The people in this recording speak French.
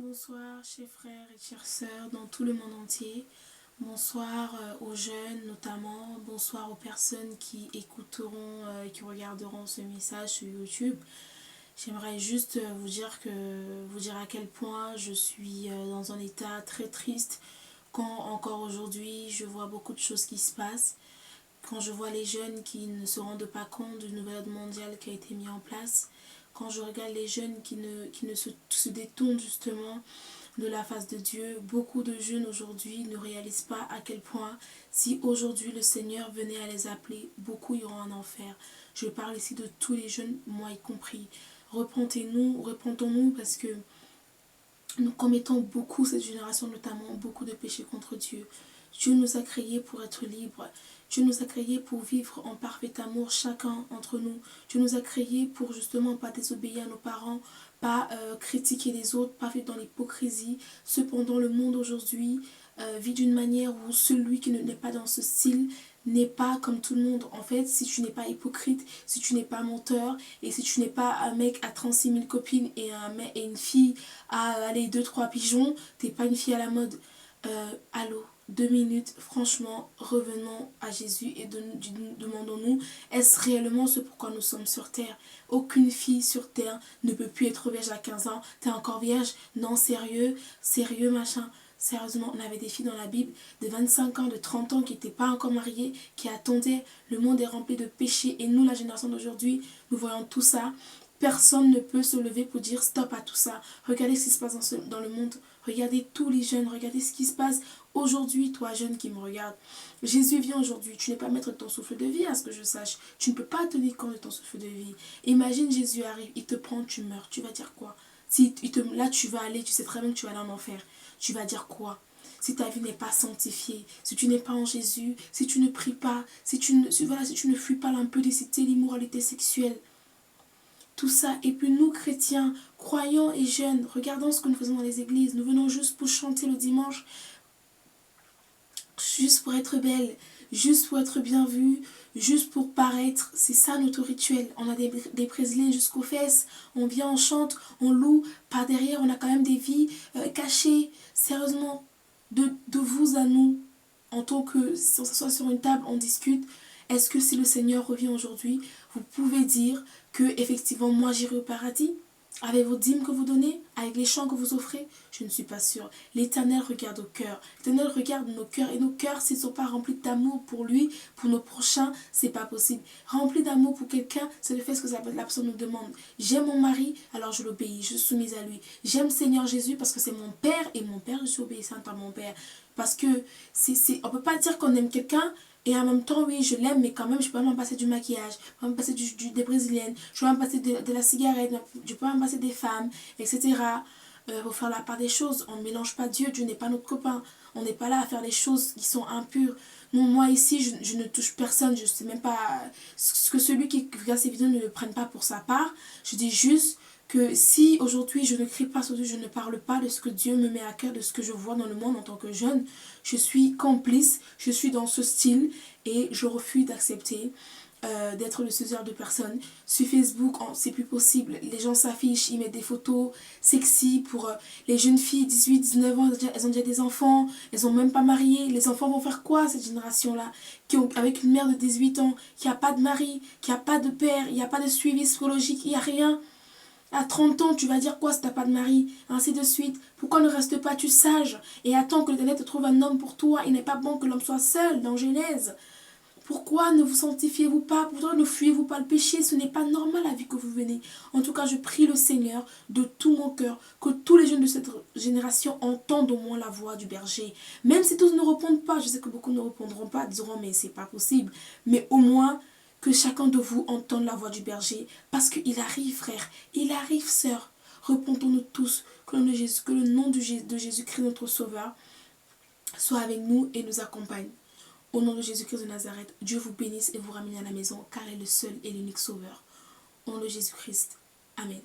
Bonsoir chers frères et chères sœurs dans tout le monde entier. Bonsoir aux jeunes notamment. Bonsoir aux personnes qui écouteront et qui regarderont ce message sur YouTube. J'aimerais juste vous dire à quel point je suis dans un état très triste quand encore aujourd'hui je vois beaucoup de choses qui se passent. Quand je vois les jeunes qui ne se rendent pas compte du nouvel ordre mondial qui a été mis en place, quand je regarde les jeunes qui ne se détournent justement de la face de Dieu, beaucoup de jeunes aujourd'hui ne réalisent pas à quel point si aujourd'hui le Seigneur venait à les appeler, beaucoup iront en enfer. Je parle ici de tous les jeunes, moi y compris. Repentons-nous parce que nous commettons beaucoup, cette génération notamment, beaucoup de péchés contre Dieu. Dieu nous a créés pour être libres. Dieu nous a créés pour vivre en parfait amour chacun entre nous. Dieu nous a créés pour justement pas désobéir à nos parents, pas critiquer les autres, pas vivre dans l'hypocrisie. Cependant, le monde aujourd'hui vit d'une manière où celui qui n'est pas dans ce style n'est pas comme tout le monde. En fait, si tu n'es pas hypocrite, si tu n'es pas menteur, et si tu n'es pas un mec à 36 000 copines et une fille à aller 2-3 pigeons, t'es pas une fille à la mode. Allô, 2 minutes, franchement, revenons à Jésus et demandons-nous, est-ce réellement ce pourquoi nous sommes sur terre? Aucune fille sur terre ne peut plus être vierge à 15 ans. T'es encore vierge? Non, sérieux, sérieux machin. Sérieusement, on avait des filles dans la Bible de 25 ans, de 30 ans qui n'étaient pas encore mariées, qui attendaient. Le monde est rempli de péchés et nous, la génération d'aujourd'hui, nous voyons tout ça. Personne ne peut se lever pour dire stop à tout ça. Regardez ce qui se passe dans le monde. Regardez tous les jeunes. Regardez ce qui se passe aujourd'hui, toi jeune qui me regarde. Jésus vient aujourd'hui. Tu n'es pas maître de ton souffle de vie, à ce que je sache. Tu ne peux pas tenir compte de ton souffle de vie. Imagine Jésus arrive, il te prend, tu meurs. Tu vas dire quoi? Là, tu vas aller, tu sais très bien que tu vas aller en enfer. Tu vas dire quoi? Si ta vie n'est pas sanctifiée, si tu n'es pas en Jésus, si tu ne pries pas, si tu ne fuis pas l'impudicité, l'immoralité sexuelle, tout ça. Et puis nous, chrétiens, croyants et jeunes, regardons ce que nous faisons dans les églises. Nous venons juste pour chanter le dimanche, juste pour être belle, juste pour être bien vue, juste pour paraître. C'est ça notre rituel. On a des brésiliens jusqu'aux fesses, on vient, on chante, on loue. Par derrière, on a quand même des vies cachées. Sérieusement, de vous à nous, en tant que si on s'assoit sur une table, on discute. Est-ce que si le Seigneur revient aujourd'hui, vous pouvez dire que effectivement moi j'irai au paradis avec vos dîmes que vous donnez, avec les chants que vous offrez? Je ne suis pas sûre. L'Éternel regarde au cœur. L'Éternel regarde nos cœurs. Et nos cœurs, s'ils ne sont pas remplis d'amour pour lui, pour nos prochains, c'est pas possible. Rempli d'amour pour quelqu'un, c'est le fait ce que la personne nous demande. J'aime mon mari, alors je l'obéis, je suis soumise à lui. J'aime Seigneur Jésus parce que c'est mon Père, et mon Père, je suis obéissante à mon Père. Parce que on ne peut pas dire qu'on aime quelqu'un et en même temps, oui, je l'aime, mais quand même, je peux même passer du maquillage, je peux même passer des brésiliennes, je peux même passer de la cigarette, je peux même passer des femmes, etc. Pour faire la part des choses, on ne mélange pas Dieu, Dieu n'est pas notre copain. On n'est pas là à faire des choses qui sont impures. Non, moi ici, je ne touche personne, je ne sais même pas ce que celui qui regarde ces vidéos ne le prenne pas pour sa part. Je dis juste que si aujourd'hui je ne crie pas sur Dieu, je ne parle pas de ce que Dieu me met à cœur, de ce que je vois dans le monde en tant que jeune, je suis complice, je suis dans ce style et je refuse d'accepter d'être le césar de personnes. Sur Facebook, c'est plus possible. Les gens s'affichent, ils mettent des photos sexy pour les jeunes filles, 18, 19 ans, elles ont déjà des enfants, elles sont même pas mariées. Les enfants vont faire quoi, cette génération-là, avec une mère de 18 ans, qui n'a pas de mari, qui n'a pas de père, il n'y a pas de suivi psychologique, il n'y a rien. À 30 ans, tu vas dire quoi si t'as pas de mari? Ainsi de suite. Pourquoi ne restes pas tu sage et attends que l'Éternel te trouve un homme pour toi? Il n'est pas bon que l'homme soit seul dans Genèse. Pourquoi ne vous sanctifiez-vous pas? Pourquoi ne fuyez-vous pas le péché? Ce n'est pas normal la vie que vous venez. En tout cas, je prie le Seigneur de tout mon cœur que tous les jeunes de cette génération entendent au moins la voix du berger. Même si tous ne répondent pas, je sais que beaucoup ne répondront pas, diront mais c'est pas possible. Mais au moins que chacun de vous entende la voix du berger, parce qu'il arrive, frère, il arrive, sœur. Repentons-nous tous, que le nom de Jésus-Christ, notre Sauveur, soit avec nous et nous accompagne. Au nom de Jésus-Christ de Nazareth, Dieu vous bénisse et vous ramène à la maison, car il est le seul et l'unique Sauveur. Au nom de Jésus-Christ. Amen.